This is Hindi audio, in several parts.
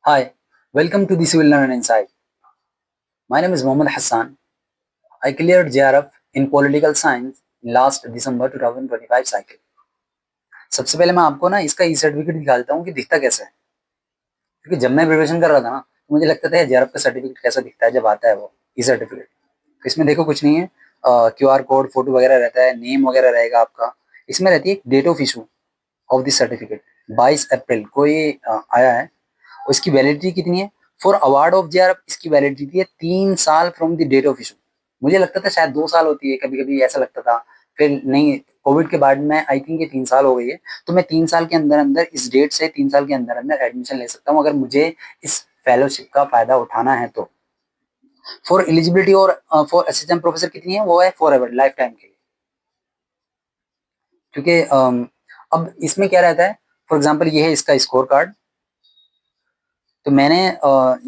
Hi, welcome to the Civil Learn Insight. My name is Mohammad Hassan. I cleared JRF in Political Science in last December 2025 cycle. सबसे पहले मैं आपको ना इसका ई सर्टिफिकेट दिखाता हूँ कि दिखता कैसा है, क्योंकि जब मैं प्रिपरेशन कर रहा था ना तो मुझे लगता था जेआरएफ का सर्टिफिकेट कैसा दिखता है जब आता है वो ई सर्टिफिकेट। तो इसमें देखो कुछ नहीं है, क्यूआर कोड फोटो वगैरह रहता है, नेम वगैरह रहेगा आपका। इसमें रहती है date of issue of this certificate, 22 अप्रैल को ये आया है। और इसकी वैलिडिटी कितनी है? फॉर अवार्ड ऑफ जेआरएफ इसकी वैलिडिटी है 3 साल from the date of issue. मुझे लगता था शायद 2 साल होती है, कभी कभी ऐसा लगता था, फिर नहीं, कोविड के बाद में आई थिंक ये 3 साल हो गई है। तो मैं 3 साल के अंदर अंदर, इस डेट से 3 साल के अंदर अंदर एडमिशन ले सकता हूँ अगर मुझे इस फेलोशिप का फायदा उठाना है तो। फॉर एलिजिबिलिटी और फॉर असिस्टेंट प्रोफेसर कितनी है? वो है फॉर एवर, लाइफ टाइम के लिए। क्योंकि अब इसमें क्या रहता है, फॉर एग्जाम्पल ये है इसका स्कोर कार्ड। तो मैंने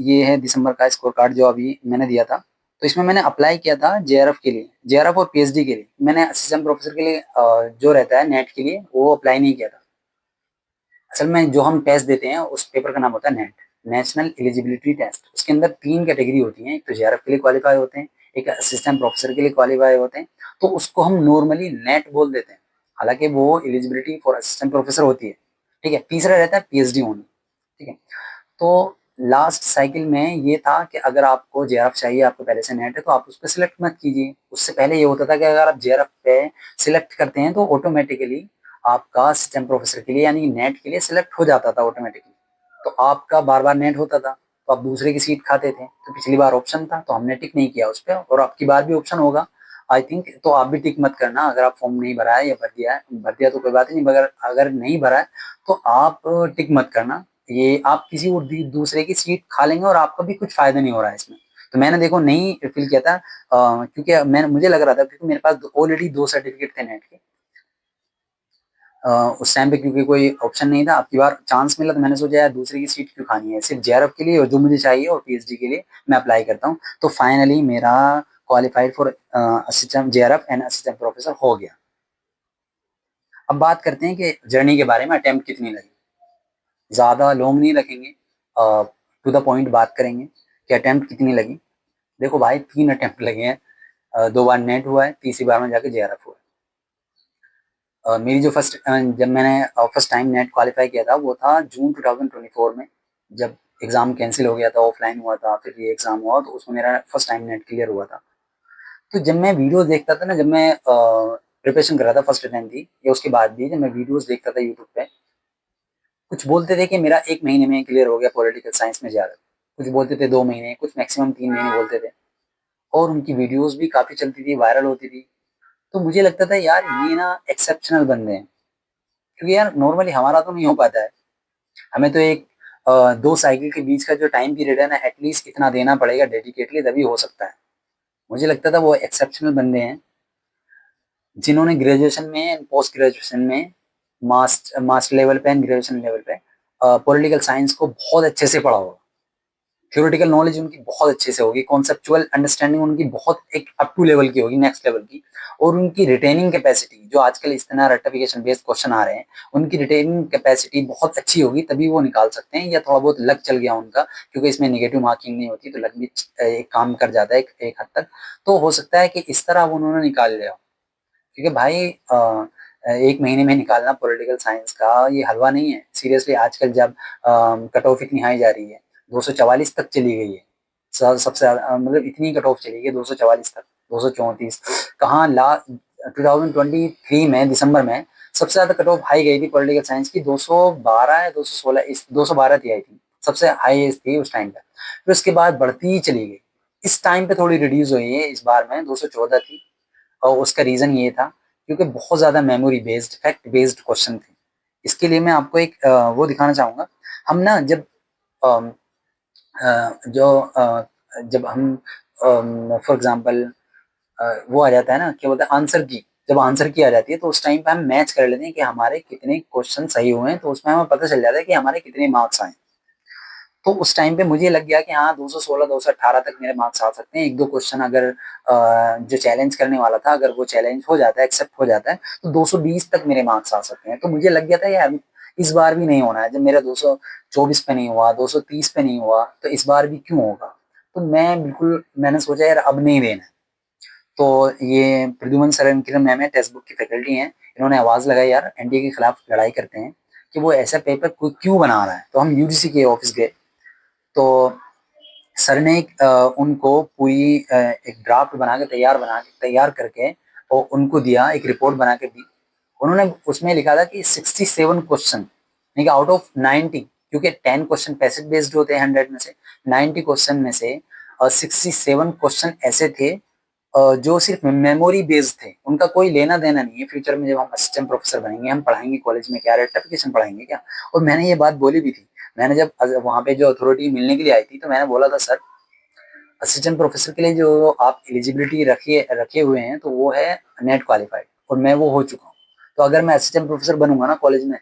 ये है दिसंबर का स्कोर कार्ड जो अभी मैंने दिया था। तो इसमें मैंने अप्लाई किया था जेआरएफ के लिए, जेआरएफ और पीएचडी के लिए। मैंने असिस्टेंट प्रोफेसर के लिए जो रहता है नेट के लिए वो अप्लाई नहीं किया था। असल में जो हम टेस्ट देते हैं उस पेपर का नाम होता है नेट, नेशनल एलिजिबिलिटी टेस्ट। उसके अंदर 3 कैटेगरी होती हैं, एक तो जेआरएफ के लिए क्वालिफाई होते हैं, एक असिस्टेंट प्रोफेसर के लिए क्वालिफाई होते हैं। तो उसको हम नॉर्मली नेट बोल देते हैं, हालांकि वो एलिजिबिलिटी फॉर असिस्टेंट प्रोफेसर होती है। ठीक है, तीसरा रहता है पीएचडी होनी। ठीक है, तो लास्ट साइकिल में ये था कि अगर आपको जेआरएफ चाहिए, आपको पहले से नेट है, तो आप उस पर सिलेक्ट मत कीजिए। उससे पहले ये होता था कि अगर आप जेआरएफ पे सिलेक्ट करते हैं तो ऑटोमेटिकली आपका असिस्टेंट प्रोफेसर के लिए यानी नेट के लिए सिलेक्ट हो जाता था ऑटोमेटिकली। तो आपका बार बार नेट होता था, तो आप दूसरे की सीट खाते थे। तो पिछली बार ऑप्शन था तो हमने टिक नहीं किया उस पर, और आपकी बार भी ऑप्शन होगा आई थिंक। तो आप भी टिक मत करना अगर आप फॉर्म नहीं भरा है या भर दिया है। भर दिया तो कोई बात नहीं, मगर अगर नहीं भरा है तो आप टिक मत करना। ये आप किसी और दूसरे की सीट खा लेंगे और आपका भी कुछ फायदा नहीं हो रहा है इसमें। तो मैंने देखो नहीं फिल किया था, क्योंकि मैं मुझे लग रहा था, क्योंकि मेरे पास ऑलरेडी 2 सर्टिफिकेट थे नेट के उस टाइम पे, क्योंकि कोई ऑप्शन नहीं था। अब की बार चांस मिला तो मैंने सोचा यार दूसरे की सीट क्यों खानी है, सिर्फ जेआरएफ के लिए और जो मुझे चाहिए और पीएचडी के लिए मैं अप्लाई करता हूँ। तो फाइनली मेरा qualified for assistant JRF and assistant professor हो गया। अब बात करते हैं कि जर्नी के बारे में, अटेम्प्ट कितनी लगी। ज्यादा लॉन्ग नहीं रखेंगे, टू द पॉइंट बात करेंगे कि अटेम्प्ट कितनी लगी। देखो भाई 3 अटेम्प्ट लगे हैं, 2 बार नेट हुआ है, तीसरी बार में जाके जेआरएफ हुआ है। मेरी जो जब मैंने फर्स्ट टाइम नेट क्वालिफाई किया था वो था जून 2024 में, जब एग्जाम कैंसिल हो गया था, ऑफलाइन हुआ था, फिर ये एग्जाम हुआ, तो उसमें मेरा फर्स्ट टाइम नेट क्लियर हुआ था। तो जब मैं वीडियोस देखता था ना, जब मैं प्रिपरेशन कर रहा था फर्स्ट अटेम्प्ट की या उसके बाद भी, जब मैं वीडियोस देखता था यूट्यूब पे, कुछ बोलते थे कि मेरा 1 महीने में क्लियर हो गया पॉलिटिकल साइंस में ज्यादा, कुछ बोलते थे 2 महीने, कुछ मैक्सिमम 3 महीने बोलते थे। और उनकी वीडियोस भी काफी चलती थी, वायरल होती थी। तो मुझे लगता था यार ये ना एक्सेप्शनल बंदे हैं, क्योंकि यार नॉर्मली हमारा तो नहीं हो पाता है। हमें तो एक 2 साइकिल के बीच का जो टाइम पीरियड है ना, एटलीस्ट इतना देना पड़ेगा डेडिकेटली, तभी हो सकता है। मुझे लगता था वो एक्सेप्शनल बंदे हैं जिन्होंने ग्रेजुएशन में, पोस्ट ग्रेजुएशन में, मास्टर लेवल पे एंड ग्रेजुएशन लेवल पे पॉलिटिकल साइंस को बहुत अच्छे से पढ़ा होगा। थ्योरेटिकल नॉलेज उनकी बहुत अच्छे से होगी, कॉन्सेप्चुअल अंडरस्टैंडिंग उनकी बहुत एक अप टू लेवल की होगी, नेक्स्ट लेवल की। और उनकी रिटेनिंग कैपेसिटी, जो आजकल इस तरह रट्टिफिकेशन बेस्ड क्वेश्चन आ रहे हैं, उनकी रिटेनिंग कैपेसिटी बहुत अच्छी होगी, तभी वो निकाल सकते हैं। या थोड़ा बहुत लक चल गया उनका, क्योंकि इसमें नेगेटिव मार्किंग नहीं होती, तो लक भी एक काम कर जाता है एक हद तक। तो हो सकता है कि इस तरह वो उन्होंने निकाल लिया, क्योंकि भाई 1 महीने में निकालना पॉलिटिकल साइंस का ये हलवा नहीं है सीरियसली। आजकल जब कट ऑफ इतनी हाई जा रही है, 244 तक चली गई है, सबसे मतलब इतनी कट ऑफ चली गई 244 तक, 234 कहाँ ला 2023 में दिसंबर में सबसे ज्यादा कट ऑफ हाई गई थी पॉलिटिकल साइंस की, 212 या 216, इस 212 थी आई थी, सबसे हाई थी उस टाइम पे। फिर उसके बाद बढ़ती ही चली गई, इस टाइम पे थोड़ी रिड्यूस हुई है, इस बार में 214 थी। और उसका रीजन ये था क्योंकि बहुत ज्यादा memory based, fact based question थे। इसके लिए मैं आपको एक वो दिखाना चाहूंगा। हम ना जब अम, जो जब हम फॉर एग्जांपल वो आ जाता है ना, क्या बोलते हैं, आंसर की, जब आंसर की आ जाती है तो उस टाइम पे हम मैच कर लेते हैं कि हमारे कितने क्वेश्चन सही हुए हैं, तो उसमें हमें पता चल जाता है कि हमारे कितने मार्क्स आए। तो उस टाइम पे मुझे लग गया कि हाँ 216 218 तक मेरे मार्क्स आ सकते हैं। एक दो क्वेश्चन अगर जो चैलेंज करने वाला था, अगर वो चैलेंज हो जाता है, एक्सेप्ट हो जाता है, तो 220 तक मेरे मार्क्स आ सकते हैं। तो मुझे लग गया था यार इस बार भी नहीं होना है। जब मेरा 224 पे नहीं हुआ, 230 पे नहीं हुआ, तो इस बार भी क्यों होगा? तो मैंने सोचा यार अब नहीं देना है। तो ये प्रद्युमन शरण किरण मैम है, टेक्स्ट बुक की फैकल्टी हैं, इन्होंने आवाज लगाई यार एनडीए के खिलाफ लड़ाई करते हैं कि वो ऐसा पेपर कोई क्यों बना रहा है। तो हम यूजीसी के ऑफिस गए, तो सर ने उनको पूरी एक ड्राफ्ट बना के तैयार करके और उनको दिया, एक रिपोर्ट बना के दी। उन्होंने उसमें लिखा था कि 67 क्वेश्चन, यानी कि आउट ऑफ 90, क्योंकि 10 क्वेश्चन पैसेज बेस्ड होते हैं 100 में से, 90 क्वेश्चन में से 67 क्वेश्चन ऐसे थे जो सिर्फ मेमोरी बेस्ड थे, उनका कोई लेना देना नहीं है फ्यूचर में जब हम असिस्टेंट प्रोफेसर बनेंगे, हम पढ़ाएंगे कॉलेज में क्या रेक्टिफिकेशन पढ़ाएंगे क्या। और मैंने ये बात बोली भी थी। मैंने जब वहां पे जो अथॉरिटी मिलने के लिए आई थी, तो मैंने बोला था सर असिस्टेंट प्रोफेसर के लिए जो आप एलिजिबिलिटी रखे रखे हुए हैं तो वो है नेट क्वालिफाइड, और मैं वो हो चुका हूँ। तो अगर मैं असिस्टेंट प्रोफेसर बनूंगा ना कॉलेज में,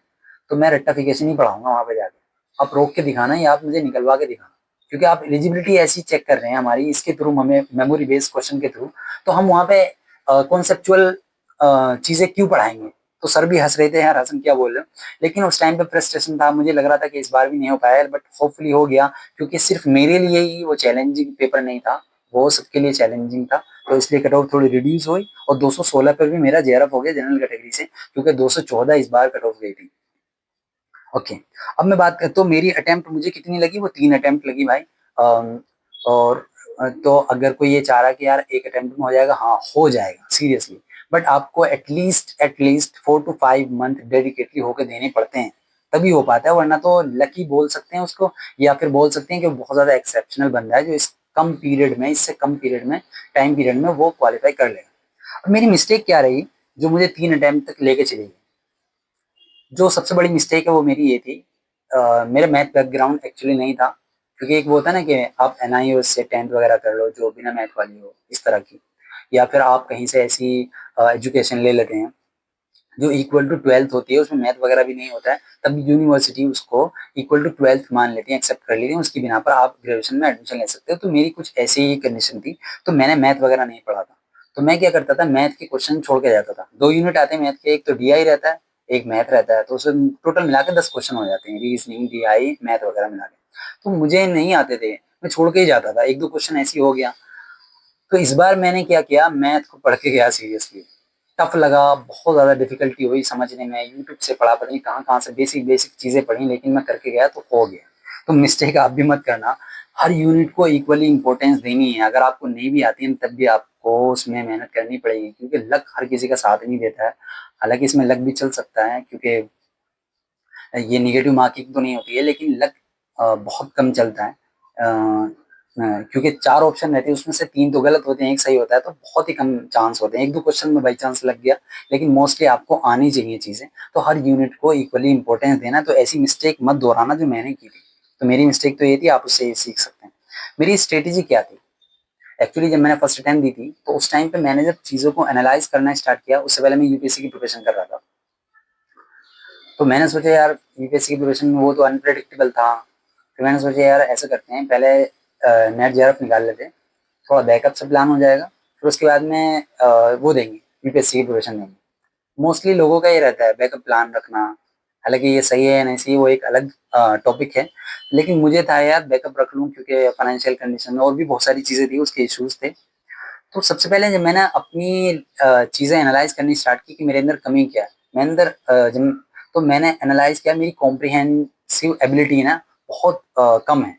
तो मैं रेक्टिफिकेशन ही पढ़ाऊंगा वहां पे जाके। आप रोक के दिखाना या आप मुझे निकलवा के दिखाना, क्योंकि आप एलिजिबिलिटी ऐसी चेक कर रहे हैं हमारी इसके थ्रू, हमें मेमोरी बेस्ड क्वेश्चन के थ्रू, तो हम वहां पे कॉन्सेप्चुअल चीजें क्यों पढ़ाएंगे। तो सर भी हंस रहे थे, यार हसन क्या बोल रहे हो। लेकिन उस टाइम पे फ्रस्ट्रेशन था, मुझे लग रहा था कि इस बार भी नहीं हो पाया, बट होपफुली हो गया, क्योंकि सिर्फ मेरे लिए ही वो चैलेंजिंग पेपर नहीं था, वो सबके लिए चैलेंजिंग था। तो इसलिए कट ऑफ थोड़ी रिड्यूस हुई, और 216 पर भी मेरा जेआरएफ हो गया जनरल कैटेगरी से, क्योंकि 214 इस बार कट ऑफ गई थी। ओके, अब मैं बात कर, तो मेरी अटेम्प्ट मुझे कितनी लगी, वो 3 अटेम्प्ट लगी भाई। और तो अगर कोई ये चाह रहा है कि यार एक अटेम्प्ट में हो जाएगा, हाँ हो जाएगा सीरियसली, बट आपको एटलीस्ट 4 to 5 मंथ डेडिकेटली होकर देने पड़ते हैं, तभी हो पाता है, वरना तो लकी बोल सकते हैं उसको, या फिर बोल सकते हैं कि बहुत ज्यादा एक्सेप्शनल बंदा है जो इस कम पीरियड में, इससे कम पीरियड में, टाइम पीरियड में वो क्वालिफाई कर लेगा। अब मेरी मिस्टेक क्या रही, जो मुझे 3 अटेम्प्ट तक लेके चली गई। जो सबसे बड़ी मिस्टेक है वो मेरी ये थी, मेरा मैथ बैकग्राउंड एक्चुअली नहीं था, क्योंकि एक वो होता है ना कि आप एनआईओएस से 10th वगैरह कर लो जो बिना मैथ वाली हो, इस तरह की, या फिर आप कहीं से ऐसी एजुकेशन ले लेते हैं जो इक्वल टू 12th होती है, उसमें मैथ वगैरह भी नहीं होता है, तब यूनिवर्सिटी उसको इक्वल टू 12th मान लेती है, एक्सेप्ट कर लेती है, उसकी बिना पर आप ग्रेजुएशन में एडमिशन ले सकते हो। तो मेरी कुछ ऐसी ही कंडीशन थी, तो मैंने मैथ वगैरह नहीं पढ़ा था। तो मैं क्या करता था, मैथ के क्वेश्चन छोड़ के जाता था। 2 यूनिट आते हैं मैथ के, एक तो डीआई रहता है, एक मैथ रहता है, तो उसमें टोटल मिला के 10 क्वेश्चन हो जाते हैं, रीजनिंग डीआई मैथ वगैरह मिला के। तो मुझे नहीं आते थे, मैं छोड़ के ही जाता था, 1-2 क्वेश्चन ऐसे ही हो गया। तो इस बार मैंने क्या किया, मैथ को पढ़ के गया सीरियसली। टफ लगा, बहुत ज्यादा डिफिकल्टी हुई समझने में, यूट्यूब से पढ़ा, पता नहीं कहाँ कहाँ से बेसिक बेसिक चीजें पढ़ी, लेकिन मैं करके गया तो हो गया। तो मिस्टेक आप भी मत करना, हर यूनिट को इक्वली इंपॉर्टेंस देनी है। अगर आपको नहीं भी आती है तब भी आपको उसमें मेहनत करनी पड़ेगी, क्योंकि लक हर किसी का साथ नहीं देता है। हालांकि इसमें लक भी चल सकता है, क्योंकि ये निगेटिव मार्किंग तो नहीं होती है, लेकिन लक बहुत कम चलता है। क्योंकि 4 ऑप्शन रहते हैं, उसमें से 3 तो गलत होते हैं, एक सही होता है, तो बहुत ही कम चांस होते हैं। 1-2 क्वेश्चन में बाई चांस लग गया, लेकिन मोस्टली आपको आनी चाहिए चीजें। तो हर यूनिट को इक्वली इंपॉर्टेंस देना, तो ऐसी मिस्टेक मत दोहराना जो मैंने की थी। तो मेरी मिस्टेक तो ये थी, आप उससे सीख सकते हैं। मेरी स्ट्रेटेजी क्या थी, एक्चुअली जब मैंने फर्स्ट अटेम्प्ट दी थी, तो उस टाइम पे मैंने जब चीजों को एनालाइज करना स्टार्ट किया, उससे पहले मैं यूपीएससी की प्रिपरेशन कर रहा था। तो मैंने सोचा यार यूपीएससी की प्रिपरेशन में वो तो अनप्रेडिक्टेबल था। फिर मैंने सोचा यार ऐसा करते हैं, पहले नेट जेआरएफ निकाल लेते हैं, थोड़ा बैकअप से प्लान हो जाएगा, फिर उसके बाद में वो देंगे, यूपीएससी की प्रिपरेशन देंगे। मोस्टली लोगों का ये रहता है बैकअप प्लान रखना, हालांकि ये सही है या नहीं सही वो एक अलग टॉपिक है, लेकिन मुझे था यार बैकअप रख लूं, क्योंकि फाइनेंशियल कंडीशन में और भी बहुत सारी चीजें थी, उसके इश्यूज थे। तो सबसे पहले जब मैंने अपनी चीजें एनालाइज करनी स्टार्ट की कि मेरे अंदर कमी क्या है, मेरे अंदर जब तो मैंने एनालाइज किया, मेरी कॉम्प्रिहेंसिव एबिलिटी ना बहुत कम है।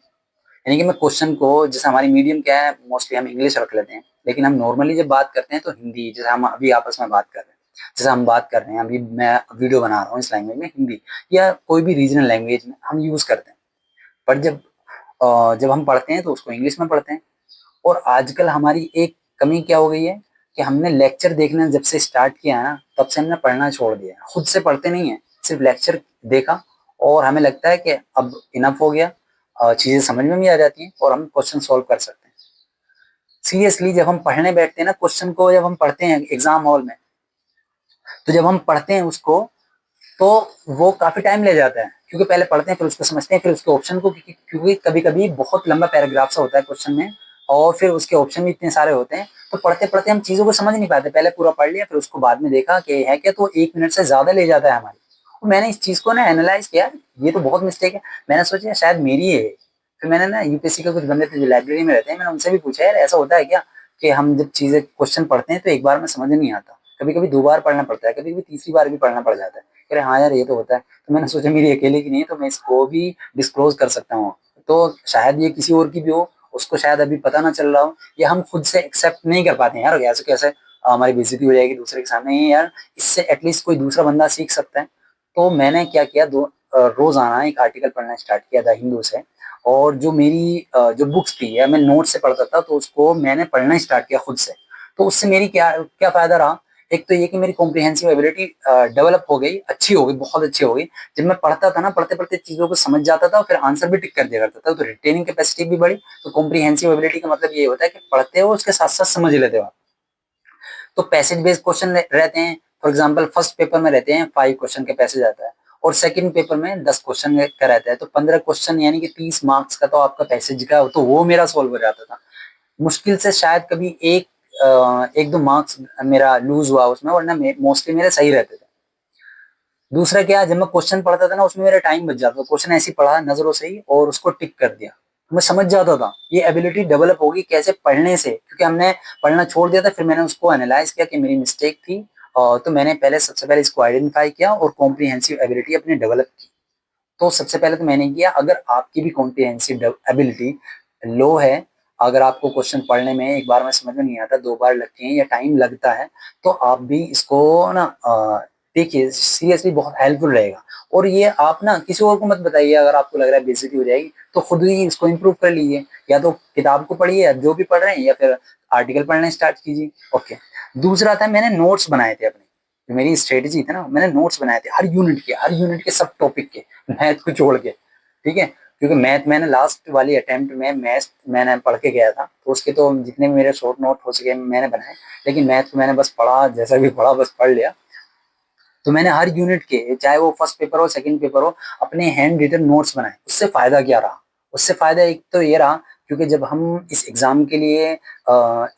यानी कि मैं क्वेश्चन को, जैसे हमारी मीडियम क्या है, मोस्टली हम इंग्लिश रख लेते हैं, लेकिन हम नॉर्मली जब बात करते हैं तो हिंदी, जैसे हम अभी आपस में बात कर रहे हैं, जैसे हम बात कर रहे हैं, अभी मैं वीडियो बना रहा हूँ इस लैंग्वेज में, हिंदी या कोई भी रीजनल लैंग्वेज में हम यूज करते हैं। पर जब हम पढ़ते हैं तो उसको इंग्लिश में पढ़ते हैं। और आजकल हमारी एक कमी क्या हो गई है कि हमने लेक्चर देखना जब से स्टार्ट किया है ना, तब से हमने पढ़ना छोड़ दिया है, खुद से पढ़ते नहीं है, सिर्फ लेक्चर देखा और हमें लगता है कि अब इनफ हो गया, चीजें समझ में भी आ जाती हैं और हम क्वेश्चन सॉल्व कर सकते हैं। सीरियसली जब हम पढ़ने बैठते हैं ना, क्वेश्चन को जब हम पढ़ते हैं एग्जाम हॉल में, तो जब हम पढ़ते हैं उसको, तो वो काफी टाइम ले जाता है, क्योंकि पहले पढ़ते हैं फिर उसको समझते हैं, फिर उसके ऑप्शन को, क्योंकि कभी कभी बहुत लंबा पैराग्राफ सा होता है क्वेश्चन में, और फिर उसके ऑप्शन भी इतने सारे होते हैं, तो पढ़ते पढ़ते हम चीजों को समझ नहीं पाते। पहले पूरा पढ़ लिया, फिर उसको बाद में देखा कि है क्या, तो 1 मिनट से ज्यादा ले जाता है हमारी। मैंने इस चीज को ना एनालाइज किया, ये तो बहुत मिस्टेक है। मैंने सोचा शायद मेरी है। फिर मैंने ना यूपीएससी के कुछ बंदे थे जो लाइब्रेरी में रहते हैं, मैंने उनसे भी पूछा यार ऐसा होता है क्या कि हम जब चीजें क्वेश्चन पढ़ते हैं तो एक बार में समझ नहीं आता, कभी कभी दो बार पढ़ना पड़ता है, कभी कभी तीसरी बार भी पढ़ना पड़ जाता है। कह रहे हाँ यार ये तो होता है। तो मैंने सोचा मेरी अकेले की नहीं है, तो मैं इसको भी डिस्क्लोज कर सकता हूँ। तो शायद ये किसी और की भी हो, उसको शायद अभी पता ना चल रहा हो, या हम खुद से एक्सेप्ट नहीं कर पाते हैं यार ऐसे कैसे हमारी बेइज्जती हो जाएगी दूसरे के सामने, ये यार इससे एटलीस्ट कोई दूसरा बंदा सीख सकता है। तो मैंने क्या किया, रोजाना एक आर्टिकल पढ़ना स्टार्ट किया था हिंदू से। और जो मेरी जो बुक्स थी या मैं नोट से पढ़ता था, तो उसको मैंने पढ़ना स्टार्ट किया खुद से। तो उससे मेरी क्या क्या फायदा रहा, एक तो ये कि मेरी कॉम्प्रिहेंसिव एबिलिटी डेवलप हो गई, अच्छी हो गई, बहुत अच्छी हो गई। जब मैं पढ़ता था ना, पढ़ते पढ़ते चीजों को समझ जाता था, फिर आंसर भी टिक कर दिया करता था, तो रिटेनिंग कैपेसिटी भी बढ़ी। तो कॉम्प्रिहेंसिव एबिलिटी का मतलब ये होता है कि पढ़ते हो उसके साथ साथ समझ लेते हो। तो पैसेज बेस्ड क्वेश्चन रहते हैं। फॉर एग्जाम्पल फर्स्ट पेपर में रहते हैं 5 क्वेश्चन के पैसेज आता है, और सेकंड पेपर में 10 क्वेश्चन का रहता है, तो 15 क्वेश्चन यानी कि 30 मार्क्स का तो आपका पैसेज का, तो वो मेरा सोल्व हो जाता था। मुश्किल से शायद कभी एक दो मार्क्स मेरा लूज हुआ उसमें, वरना मोस्टली मेरे सही रहते थे। दूसरा क्या, जब मैं क्वेश्चन पढ़ता था ना, उसमें मेरा टाइम बच जाता था। क्वेश्चन ऐसे ही पढ़ा नजरों से ही और उसको टिक कर दिया, तो मैं समझ जाता था। ये एबिलिटी डेवलप होगी कैसे, पढ़ने से, क्योंकि हमने पढ़ना छोड़ दिया था। फिर मैंने उसको एनालाइज किया कि मेरी मिस्टेक थी, और तो मैंने पहले सबसे पहले इसको आइडेंटिफाई किया और कॉम्प्रिहेंसिव एबिलिटी अपनी डेवलप की। तो सबसे पहले तो मैंने किया, अगर आपकी भी कॉम्प्रिहेंसिव एबिलिटी लो है, अगर आपको क्वेश्चन पढ़ने में एक बार में समझ में नहीं आता, दो बार लगती हैं या टाइम लगता है, तो आप भी इसको ना देखिए सीरियसली, बहुत हेल्पफुल रहेगा। और ये आप ना किसी और को मत बताइए, अगर आपको लग रहा है बेइज्जती हो जाएगी, तो खुद ही इसको इम्प्रूव कर लीजिए। या तो किताब को पढ़िए, या जो भी पढ़ रहे हैं, या फिर आर्टिकल पढ़ना स्टार्ट कीजिए। ओके। दूसरा था, मैंने नोट्स बनाए थे अपने। जो मेरी स्ट्रेटेजी थी ना, मैंने नोट्स बनाए थे हर यूनिट के सब टॉपिक के, मैथ को छोड़ के। ठीक है, क्योंकि मैथ मैंने लास्ट वाली अटेम्प्ट में मैथ मैंने पढ़ के गया था, तो उसके तो जितने भी मेरे शॉर्ट नोट हो सके मैंने बनाए। लेकिन मैथ को मैंने बस पढ़ा, जैसा भी पढ़ा बस पढ़ लिया। तो मैंने हर यूनिट के, चाहे वो फर्स्ट पेपर हो सेकंड पेपर हो, अपने हैंड रिटन नोट्स बनाए। उससे फायदा क्या रहा, उससे फायदा एक तो ये रहा, क्योंकि जब हम इस एग्जाम के लिए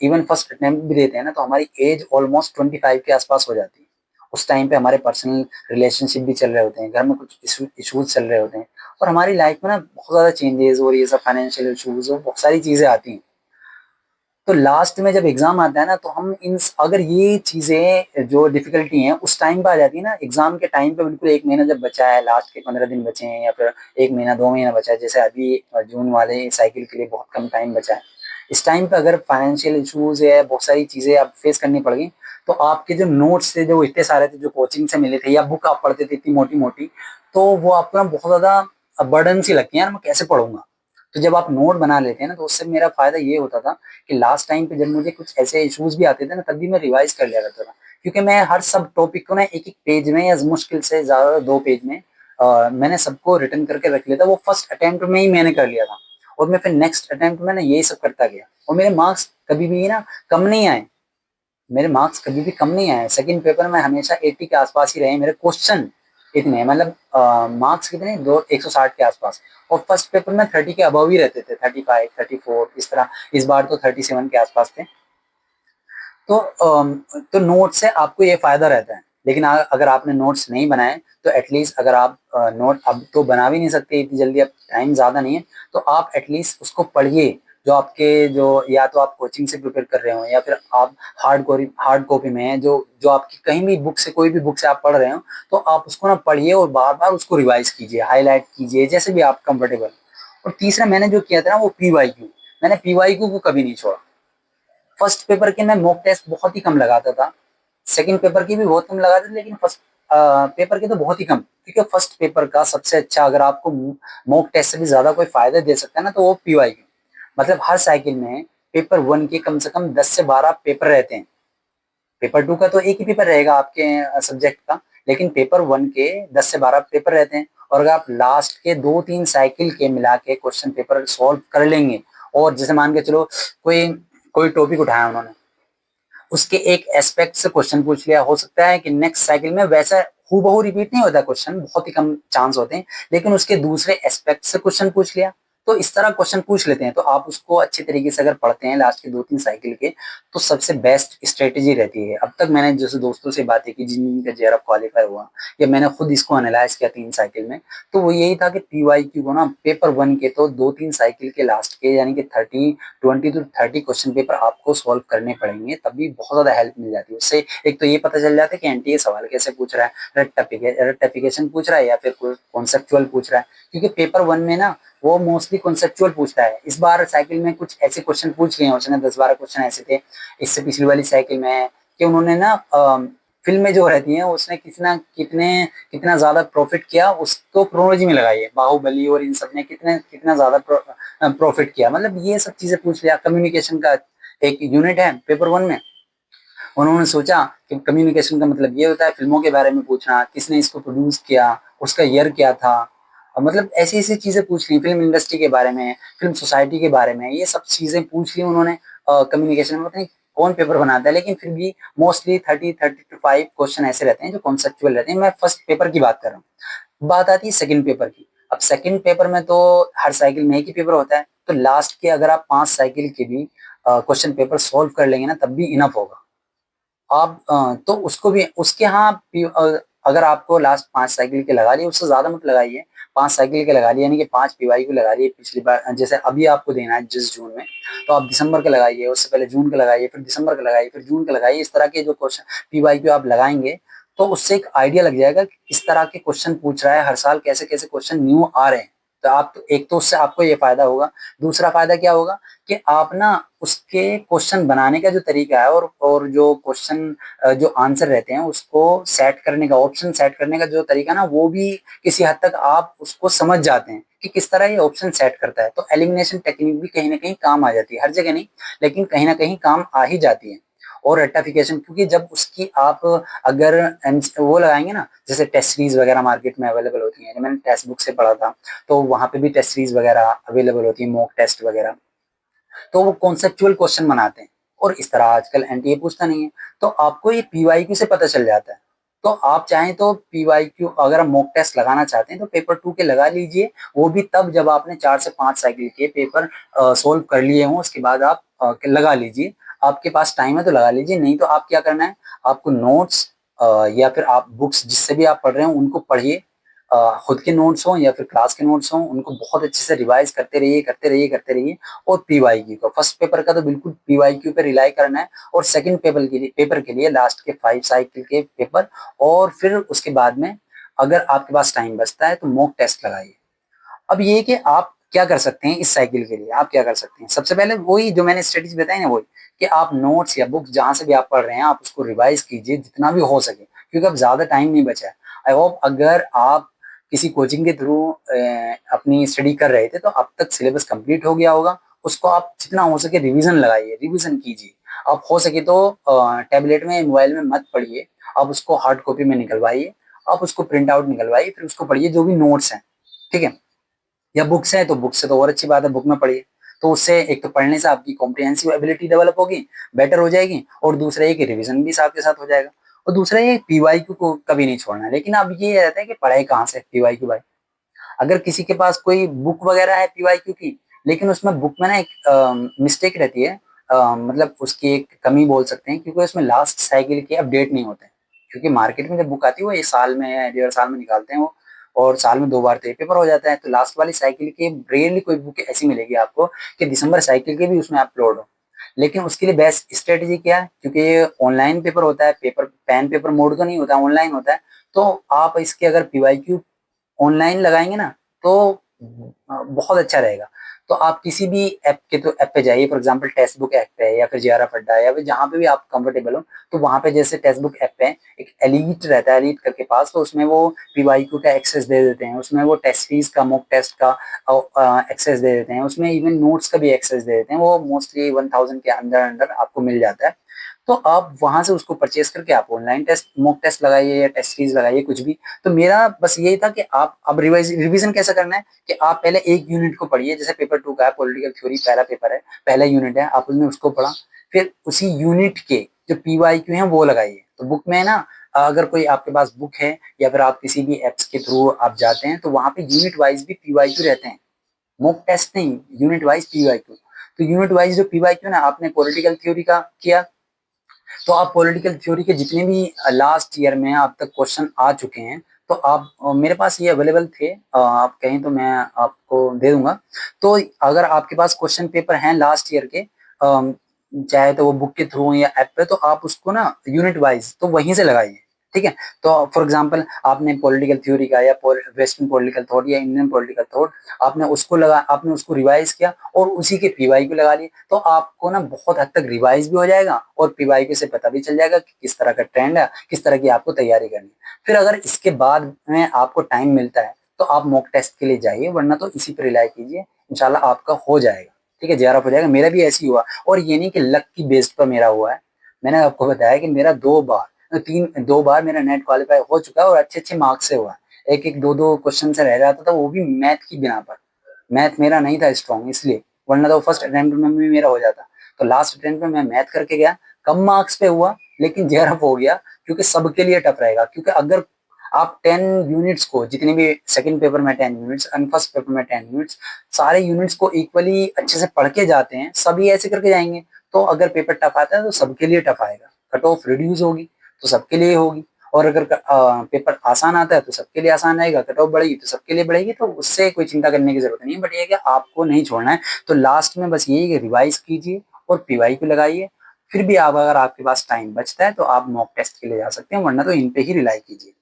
इवन फर्स्ट अटेम्प्ट भी देते हैं ना, तो हमारी एज ऑलमोस्ट 25 के आसपास हो जाती है। उस टाइम पे हमारे पर्सनल रिलेशनशिप भी चल रहे होते हैं, घर में कुछ इशूज चल रहे होते हैं, और हमारी लाइफ में ना बहुत ज्यादा चेंजेस, और ये सब फाइनेंशियल इशूज और बहुत सारी चीजें आती हैं। तो लास्ट में जब एग्जाम आता है ना, तो हम इन, अगर ये चीजें जो डिफिकल्टी हैं उस टाइम पे आ जाती है ना, एग्जाम के टाइम पे बिल्कुल एक महीना जब बचा है, लास्ट के 15 दिन बचे हैं, या फिर एक महीना 2 महीना बचा है, जैसे अभी जून वाले साइकिल के लिए बहुत कम टाइम बचा है। इस टाइम पे अगर फाइनेंशियल इशूज है, बहुत सारी चीजें आप फेस करनी पड़ गई, तो आपके जो नोट्स थे, जो इतने सारे थे, जो कोचिंग से मिले थे, या बुक आप पढ़ते थे इतनी मोटी मोटी, तो वो आपको ना बहुत ज्यादा बर्डन सी लगती है, यार मैं कैसे पढ़ूंगा। तो जब आप नोट बना लेते हैं ना, तो उससे मेरा फायदा ये होता था कि लास्ट टाइम पे जब मुझे कुछ ऐसे इश्यूज भी आते थे ना, तब भी मैं रिवाइज कर लिया करता था। क्योंकि मैं हर सब टॉपिक को ना एक एक पेज में, या मुश्किल से ज्यादा 2 पेज में मैंने सबको रिटर्न करके रख लिया था। वो फर्स्ट अटेम्प्ट में ही मैंने कर लिया था, और मैं फिर नेक्स्ट अटेम्प्ट में ना यही सब करता गया, और मेरे मार्क्स कभी भी ना कम नहीं आए। मेरे मार्क्स कभी भी कम नहीं आए। सेकंड पेपर में हमेशा 80 के आसपास ही रहे मेरे क्वेश्चन। इतने मतलब मार्क्स कितने, दो 160 के आसपास। और फर्स्ट पेपर में 30 के अबव ही रहते थे, 35 34 इस तरह। इस बार तो 37 के आसपास थे। तो तो नोट से आपको ये फायदा रहता है। लेकिन अगर आपने नोट्स नहीं बनाए, तो एटलीस्ट अगर आप नोट अब तो बना भी नहीं सकते इतनी जल्दी, अब टाइम ज्यादा नहीं है, तो आप एटलीस्ट उसको पढ़िए। जो आपके जो, या तो आप कोचिंग से प्रिपेयर कर रहे हो, या फिर आप हार्ड कॉपी में है, जो जो आपकी कहीं भी बुक से, कोई भी बुक से आप पढ़ रहे हो, तो आप उसको ना पढ़िए और बार बार उसको रिवाइज कीजिए, हाईलाइट कीजिए, जैसे भी आप कंफर्टेबल। और तीसरा मैंने जो किया था ना, वो पीवाईक्यू। मैंने पीवाईक्यू को कभी नहीं छोड़ा। फर्स्ट पेपर के मैं मॉक टेस्ट बहुत ही कम लगाता था, सेकंड पेपर की भी बहुत कम लगाते थे, लेकिन फर्स्ट पेपर के तो बहुत ही कम। क्योंकि फर्स्ट पेपर का सबसे अच्छा, अगर आपको मॉक टेस्ट से भी ज्यादा कोई फायदा दे सकता है ना, तो वो पीवाईक्यू। मतलब हर साइकिल में पेपर वन के कम से कम 10 से 12 पेपर रहते हैं। पेपर टू का तो एक ही पेपर रहेगा आपके सब्जेक्ट का, लेकिन पेपर वन के 10 से 12 पेपर रहते हैं। और अगर आप लास्ट के 2-3 साइकिल के मिला के क्वेश्चन पेपर सॉल्व कर लेंगे, और जैसे मान के चलो कोई कोई टॉपिक उठाया उन्होंने, उसके एक एस्पेक्ट से क्वेश्चन पूछ लिया, हो सकता है कि नेक्स्ट साइकिल में वैसा हूबहू रिपीट नहीं होता क्वेश्चन, बहुत ही कम चांस होते हैं, लेकिन उसके दूसरे एस्पेक्ट से क्वेश्चन पूछ लिया, तो इस तरह क्वेश्चन पूछ लेते हैं। तो आप उसको अच्छे तरीके से अगर पढ़ते हैं लास्ट के 2-3 साइकिल के, तो सबसे बेस्ट स्ट्रेटेजी रहती है। अब तक मैंने जैसे दोस्तों से बातें की जिनका जेआरएफ क्वालिफाई हुआ, या मैंने खुद इसको एनालाइज किया 3 साइकिल में, तो वो यही था कि पीवाईक्यू को ना पेपर 1 के तो 2-3 साइकिल के लास्ट के यानी कि 20 टू 30 क्वेश्चन पेपर आपको सॉल्व करने पड़ेंगे, तभी बहुत ज्यादा हेल्प मिल जाती है। उससे एक तो ये पता चल जाता है कि एनटीए सवाल कैसे पूछ रहा है, रेक्टिफिकेशन पूछ रहा है या फिर कॉन्सेप्चुअल पूछ रहा है। क्योंकि पेपर 1 में ना वो मोस्टली कॉन्सेप्चुअल पूछता है। इस बार साइकिल में कुछ ऐसे क्वेश्चन पूछ लिए हैं उसने, 10-12 क्वेश्चन ऐसे थे इससे पिछली वाली साइकिल में, कि उन्होंने ना फिल्में जो रहती हैं उसने कितना ज्यादा प्रॉफिट किया उसको क्रोनोलॉजी में लगाई है। बाहुबली और इन सब ने कितना ज्यादा प्रॉफिट किया, मतलब ये सब चीजें पूछ लिया। कम्युनिकेशन का एक यूनिट है पेपर 1 में, उन्होंने सोचा कि कम्युनिकेशन का मतलब ये होता है फिल्मों के बारे में पूछना, किसने इसको प्रोड्यूस किया, उसका ईयर क्या था, मतलब ऐसी ऐसी चीजें पूछ ली, फिल्म इंडस्ट्री के बारे में, फिल्म सोसाइटी के बारे में, ये सब चीजें पूछ ली उन्होंने। कम्युनिकेशन में पता नहीं कौन पेपर बनाता है, लेकिन फिर भी मोस्टली 30 टू 5 क्वेश्चन ऐसे रहते हैं जो कॉन्सेप्चुअल रहते हैं। मैं फर्स्ट पेपर की बात कर रहा हूँ। बात आती है सेकंड पेपर की। अब सेकंड पेपर में तो हर साइकिल में एक ही पेपर होता है, तो लास्ट के अगर आप 5 साइकिल के भी क्वेश्चन पेपर सॉल्व कर लेंगे ना, तब भी इनफ होगा। आप तो उसको भी उसके यहाँ अगर आपको लास्ट 5 साइकिल के लगा लिए, उससे ज्यादा मत लगाइए, 5 साइकिल के लगा लिए यानी कि 5 पीवाई को लगा लिए। पिछली बार जैसे अभी आपको देना है जिस जून में, तो आप दिसंबर के लगाइए, उससे पहले जून का लगाइए, फिर दिसंबर का लगाइए, फिर जून का लगाइए। इस तरह के जो क्वेश्चन पीवाई को आप लगाएंगे, तो उससे एक आइडिया लग जाएगा कि किस तरह के क्वेश्चन पूछ रहा है हर साल, कैसे कैसे क्वेश्चन न्यू आ रहे हैं। तो आप एक तो उससे आपको ये फायदा होगा। दूसरा फायदा क्या होगा कि आप ना उसके क्वेश्चन बनाने का जो तरीका है, और जो क्वेश्चन जो आंसर रहते हैं उसको सेट करने का, ऑप्शन सेट करने का जो तरीका ना, वो भी किसी हद तक आप उसको समझ जाते हैं कि किस तरह ये ऑप्शन सेट करता है। तो एलिमिनेशन टेक्निक भी कहीं ना कहीं काम आ जाती है, हर जगह नहीं लेकिन कहीं ना कहीं काम आ ही जाती है। और रेक्टिफिकेशन, क्योंकि जब उसकी आप अगर वो लगाएंगे ना, जैसे टेस्ट सीरीज वगैरह मार्केट में अवेलेबल होती है, मैंने टेक्स्ट बुक से पढ़ा था, तो वहां पे भी टेस्ट सीरीज वगैरह अवेलेबल होती है, मॉक टेस्ट वगैरह, तो वो कॉन्सेप्चुअल क्वेश्चन बनाते हैं। और इस तरह आजकल एनटीए पूछता नहीं है, तो आपको ये पीवाईक्यू से पता चल जाता है। तो आप चाहें तो पीवाईक्यू अगर आप मॉक टेस्ट लगाना चाहते हैं तो पेपर 2 के लगा लीजिए, वो भी तब जब आपने 4 से 5 साइकिल के पेपर सोल्व कर लिए हों, उसके बाद आप लगा लीजिए। आपके पास टाइम है तो लगा लीजिए, नहीं तो आप क्या करना है, आपको नोट्स या फिर आप बुक्स जिससे भी आप पढ़ रहे हो उनको पढ़िए, खुद के नोट्स हों या फिर क्लास के नोट्स हों, उनको बहुत अच्छे से रिवाइज करते रहिए करते रहिए करते रहिए। और पीवाईक्यू का फर्स्ट पेपर का तो बिल्कुल पीवाईक्यू पे रिलाई करना है, और सेकंड पेपर के लिए लास्ट के 5 साइकिल के पेपर, और फिर उसके बाद में अगर आपके पास टाइम बचता है तो मॉक टेस्ट लगाइए। अब ये कि आप क्या कर सकते हैं इस साइकिल के लिए, आप क्या कर सकते हैं, सबसे पहले वही जो मैंने स्ट्रेटेजी बताई ना, वही कि आप नोट्स या बुक्स जहां से भी आप पढ़ रहे हैं आप उसको रिवाइज कीजिए जितना भी हो सके, क्योंकि अब ज्यादा टाइम नहीं बचा है। आई होप अगर आप किसी कोचिंग के थ्रू अपनी स्टडी कर रहे थे तो अब तक सिलेबस कंप्लीट हो गया होगा, उसको आप जितना हो सके रिवीजन लगाइए, रिवीजन कीजिए। आप हो सके तो टैबलेट में मोबाइल में मत पढ़िए, आप उसको हार्ड कॉपी में निकलवाइए, आप उसको प्रिंट आउट निकलवाइए, फिर उसको पढ़िए जो भी नोट्स हैं, ठीक है। या बुक्स है तो बुक्स से तो और अच्छी बात है, बुक में पढ़िए, तो उससे एक तो पढ़ने से आपकी कॉम्प्रिहेंसिव एबिलिटी डेवलप होगी, बेटर हो जाएगी, और दूसरा ये कि रिवीजन भी साथ के साथ हो जाएगा। और दूसरा ये पीवाईक्यू को कभी नहीं छोड़ना है। लेकिन अब ये रहता है कि पढ़ाई कहाँ से पीवाईक्यू भाई, अगर किसी के पास कोई बुक वगैरह है पीवाईक्यू की, लेकिन उसमें बुक में ना एक मिस्टेक रहती है, मतलब उसकी एक कमी बोल सकते हैं, क्योंकि उसमें लास्ट साइकिल के अपडेट नहीं होते हैं। क्योंकि मार्केट में जब बुक आती है वो एक साल में या 1.5 साल में निकालते हैं वो, और साल में 2 बार तो पेपर हो जाता है। तो लास्ट वाली साइकिल की रेयरली कोई बुक ऐसी मिलेगी आपको कि दिसंबर साइकिल के भी उसमें अपलोड हो। लेकिन उसके लिए बेस्ट स्ट्रेटेजी क्या है, क्योंकि ये ऑनलाइन पेपर होता है, पेपर पेन पेपर मोड तो नहीं होता, ऑनलाइन होता है, तो आप इसके अगर पीवाईक्यू ऑनलाइन लगाएंगे ना, तो बहुत अच्छा रहेगा। तो आप किसी भी ऐप पे जाइए, for example text book app पे या फिर जेआरएफ अड्डा या फिर जहाँ पे भी आप कंफर्टेबल हो, तो वहां पे जैसे टेक्स्ट बुक ऐप पे एक एलीट रहता है, एलीट करके पास, तो उसमें वो पीवाईक्यू का एक्सेस दे देते हैं, उसमें वो टेस्ट सीरीज का मॉक टेस्ट का एक्सेस दे देते हैं, उसमें इवन नोट्स का भी एक्सेस दे देते हैं। वो मोस्टली 1000 के अंदर अंदर आपको मिल जाता है। तो आप वहां से उसको परचेज करके आप ऑनलाइन टेस्ट मॉक टेस्ट लगाइए या टेस्ट सीरीज लगाइए कुछ भी। तो मेरा बस यही था कि आप अब रिवीजन कैसे करना है, कि आप पहले एक यूनिट को पढ़िए, जैसे पेपर 2 का है पॉलिटिकल थ्योरी, पहला पेपर है, पहला यूनिट है, आप उसमें उसको पढ़ा, फिर उसी यूनिट के जो पीवाईक्यू हैं वो लगाइए। तो बुक में ना, अगर कोई आपके पास बुक है या फिर आप किसी भी एप्स के थ्रू आप जाते हैं, तो वहां पे यूनिट वाइज भी पीवाईक्यू रहते हैं, मॉक टेस्ट नहीं, यूनिट वाइज पीवाईक्यू। तो यूनिट वाइज जो पीवाईक्यू ना, आपने पॉलिटिकल थ्योरी का किया, तो आप पॉलिटिकल थ्योरी के जितने भी लास्ट ईयर में अब तक क्वेश्चन आ चुके हैं, तो आप मेरे पास ये अवेलेबल थे, आप कहें तो मैं आपको दे दूंगा। तो अगर आपके पास क्वेश्चन पेपर हैं लास्ट ईयर के, चाहे तो वो बुक के थ्रू या ऐप पे, तो आप उसको ना यूनिट वाइज तो वहीं से लगाइए, ठीक है। तो फॉर एग्जांपल आपने पॉलिटिकल थ्योरी का या वेस्टर्न पॉलिटिकल थॉट या इंडियन पॉलिटिकल थॉट, आपने उसको रिवाइज किया और उसी के पीवाईक्यू लगा लिए, तो आपको ना बहुत हद तक रिवाइज भी हो जाएगा और पीवाईक्यू से पता भी चल जाएगा कि किस तरह का ट्रेंड है, किस तरह की आपको तैयारी करनी है। फिर अगर इसके बाद में आपको टाइम मिलता है तो आप मॉक टेस्ट के लिए जाइए, वरना तो इसी पर रिलाई कीजिए, इंशाल्लाह आपका हो जाएगा, ठीक है, जेआरएफ हो जाएगा। मेरा भी ऐसे ही हुआ, और ये नहीं कि लक की बेस्ड पर मेरा हुआ है। मैंने आपको बताया कि मेरा दो बार मेरा नेट क्वालिफाई हो चुका है और अच्छे अच्छे मार्क्स से हुआ है। एक एक दो दो क्वेश्चन से रह जाता था, वो भी मैथ की बिना पर। मैथ मेरा नहीं था स्ट्रॉन्ग इसलिए, वरना तो फर्स्ट अटेम्प्ट में भी मेरा हो जाता। तो लास्ट अटेम्प्ट में मैं मैथ करके गया, कम मार्क्स पे हुआ, लेकिन जेआरएफ हो गया, क्योंकि सबके लिए टफ रहेगा। क्योंकि अगर आप 10 यूनिट्स को, जितने भी सेकंड पेपर में 10 यूनिट्स और फर्स्ट पेपर में 10 यूनिट्स, सारे यूनिट्स को इक्वली अच्छे से पढ़ के जाते हैं, सभी ऐसे करके जाएंगे, तो अगर पेपर टफ आता है तो सबके लिए टफ आएगा, कट ऑफ रिड्यूस होगी तो सबके लिए होगी। और अगर पेपर आसान आता है तो सबके लिए आसान रहेगा, कट ऑफ बढ़ेगी तो सबके लिए बढ़ेगी, तो उससे कोई चिंता करने की जरूरत नहीं है। बट ये कि आपको नहीं छोड़ना है। तो लास्ट में बस यही कि रिवाइज कीजिए और पीवाईक्यू लगाइए। फिर भी आप, अगर आपके पास टाइम बचता है तो आप मॉक टेस्ट के लिए जा सकते हैं, वरना तो इन पे ही रिलाई कीजिए।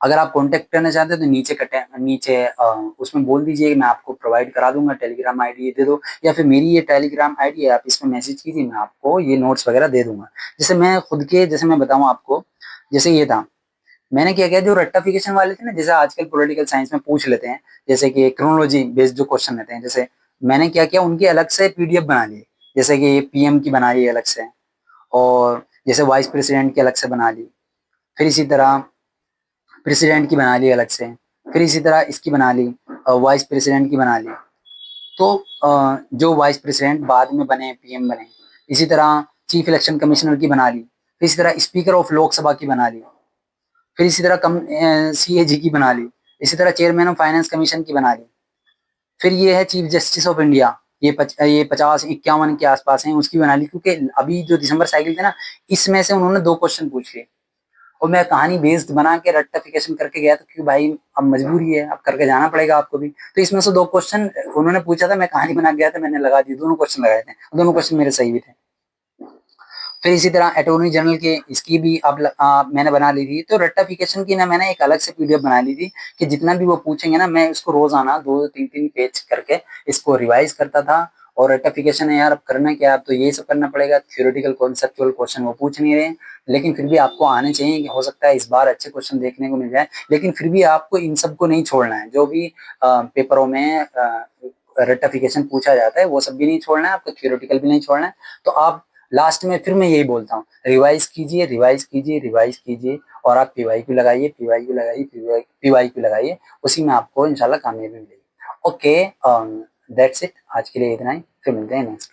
अगर आप कांटेक्ट करना चाहते हैं तो नीचे उसमें बोल दीजिए कि मैं आपको प्रोवाइड करा दूंगा, टेलीग्राम आईडी दे दो, या फिर मेरी ये टेलीग्राम आईडी है, आप इसमें मैसेज कीजिए, मैं आपको ये नोट्स वगैरह दे दूंगा। जैसे मैं खुद के, जैसे मैं बताऊं आपको, जैसे ये था, मैंने क्या किया, जो रट्टाफिकेशन वाले थे ना, जैसे आजकल पॉलिटिकल साइंस में पूछ लेते हैं, जैसे कि क्रोनोलॉजी बेस्ड जो क्वेश्चन रहते हैं, जैसे मैंने क्या किया, उनकी अलग से पीडीएफ बना ली। जैसे कि पीएम की बना ली अलग से, और जैसे वाइस प्रेसिडेंट की अलग से बना ली, फिर इसी तरह प्रेसिडेंट की बना ली अलग से, फिर इसी तरह इसकी बना ली, वाइस प्रेसिडेंट की बना ली। तो जो वाइस प्रेसिडेंट बाद में बने, पीएम बने, इसी तरह चीफ इलेक्शन कमिश्नर की बना ली, फिर इसी तरह स्पीकर ऑफ लोकसभा की बना ली, फिर इसी तरह सीएजी की बना ली, इसी तरह चेयरमैन ऑफ फाइनेंस कमीशन की बना ली, फिर ये है चीफ जस्टिस ऑफ इंडिया, ये 50-51 के आसपास हैं, उसकी बना ली। क्योंकि अभी जो दिसंबर साइकिल थे ना, इसमें से उन्होंने 2 क्वेश्चन पूछ लिए, और मैं कहानी बेस्ड बना के रट्टाफिकेशन करके गया, तो क्यों भाई, अब मजबूरी है, अब करके जाना पड़ेगा आपको भी। तो इसमें से 2 क्वेश्चन उन्होंने पूछा था, मैं कहानी बना के गया था, मैंने लगा दी, दोनों क्वेश्चन लगाए थे, दोनों क्वेश्चन मेरे सही भी थे। फिर इसी तरह अटॉर्नी जनरल के, इसकी भी मैंने बना ली थी। तो रट्टाफिकेशन की ना मैंने एक अलग से पीडीएफ बना ली थी, कि जितना भी वो पूछेंगे ना, मैं इसको रोजाना 2-3 पेज करके इसको रिवाइज करता था। और रट्टाफिकेशन है यार, अब करना क्या, अब तो यही सब करना पड़ेगा, थ्योरेटिकल कॉन्सेप्चुअल क्वेश्चन वो पूछ नहीं रहे, लेकिन फिर भी आपको आने चाहिए, कि हो सकता है इस बार अच्छे क्वेश्चन देखने को मिल जाए। लेकिन फिर भी आपको इन सबको नहीं छोड़ना है, जो भी पेपरों में रट्टाफिकेशन पूछा जाता है वो सब भी नहीं छोड़ना है, आपको थ्योरेटिकल भी नहीं छोड़ना है। तो आप लास्ट में फिर मैं यही बोलता हूँ, रिवाइज कीजिए, रिवाइज कीजिए, रिवाइज कीजिए, और आप पीवाईक्यू लगाइए, पीवाईक्यू लगाइए, पीवाईक्यू लगाइए, उसी में आपको इंशाल्लाह कामयाबी मिलेगी। ओके, दैट्स इट, आज के लिए इतना ही, फिर मिलते हैं नेक्स्ट।